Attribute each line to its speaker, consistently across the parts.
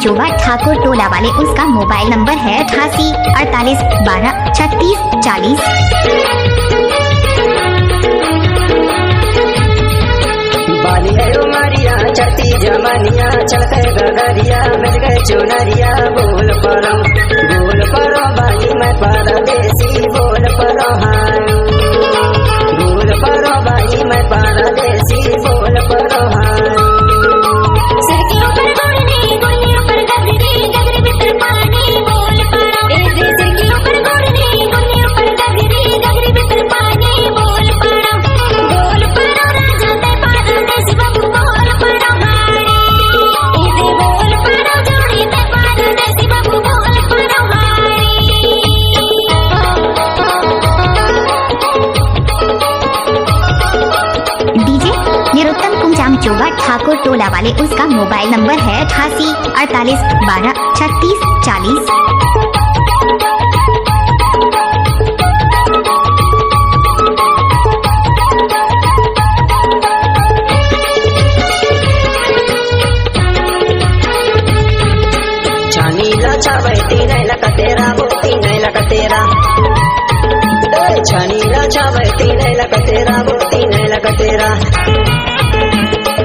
Speaker 1: चोवा ठाकुर टोला वाले, उसका mobile number है 88 48 12 36 40।
Speaker 2: बाली है उमरिया चढ़ती जमनिया, चलते गगरिया मिल गए चुनरिया। बोल परो बाली मैं परदेसी, बोल परो हाँ। बोल परो बाली मैं परदेसी, बोल परो हाँ।
Speaker 1: चोवा ठाकुर टोला वाले, उसका मोबाइल नंबर है 88 48 12 36 40।
Speaker 2: छानीला छावैती नहीं लकतेरा, बोती नहीं लकतेरा। छानीला छावैती नहीं लकतेरा, बोती नहीं लकतेरा।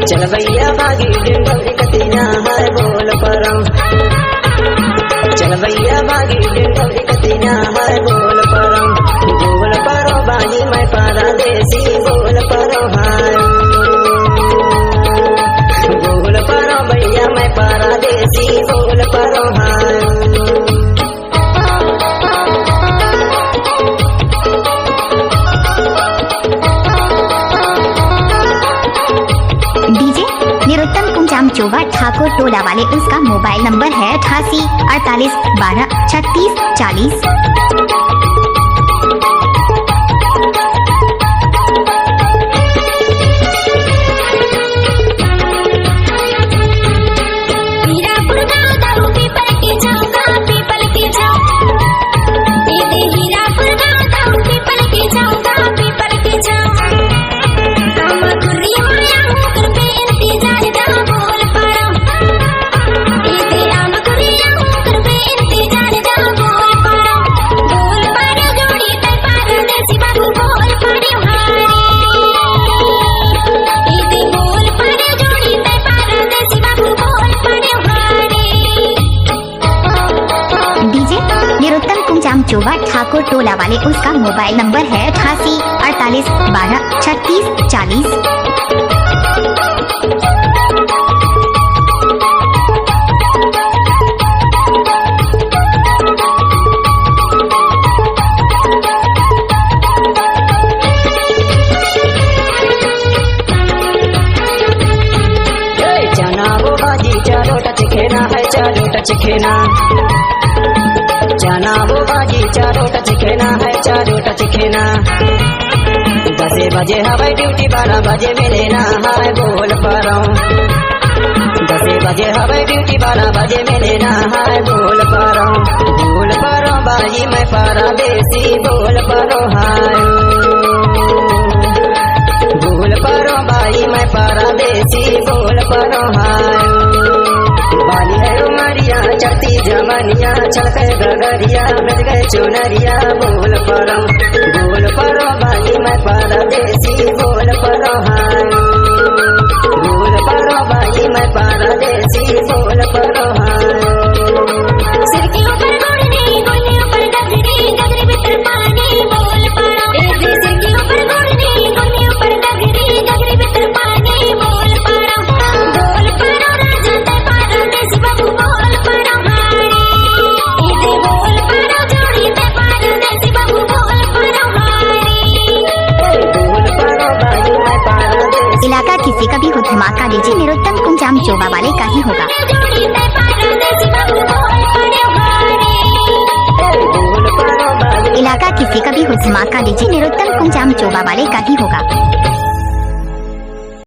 Speaker 2: चल भैया भागी डिंडोरी कतीना है, बोल परो। चल भैया भागी डिंडोरी कतीना है, बोल परो। बोल परो बाली मैं परदेसी, बोल परो हाँ। बोल परो भैया मैं परदेसी, बोल परो हाँ।
Speaker 1: चोवा ठाकुर टोला वाले, उसका मोबाइल नंबर है 88 48 12 36 40। चोवा ठाकुर टोला वाले, उसका मोबाइल नंबर है 88 48 12 36 40।
Speaker 2: चना वो भाजी चारो टच खेना है, चारो टच खेना। चना वो भाजी चारो टच खेना है, चारो टच खेना। 10 बजे हवाई ड्यूटी 12 बजे मिलेना है, बोल परो। 10 बजे हवाई ड्यूटी 12 बजे मिलेना है, बोल परो। बोल परो बाली मैं परदेसी, बोल परो हाँ। बोल परो बाली मैं परदेसी, बोल परो हाँ। बाली है उमरिया चढ़ती जमनिया, चलते गगरिया मिल गए चुनरिया। बोल परो बाली मैं परदेसी, बोल परो हाँ। बोल परो बाली मैं परदेसी, बोल परो हाँ।
Speaker 1: इलाका किसी का भी हो धमाका लीजिए, निरुत्तम कुंजाम चोवा वाले का ही होगा। इलाका किसी का भी हो धमाका लीजिए, निरुत्तम कुंजाम चोवा वाले का ही होगा।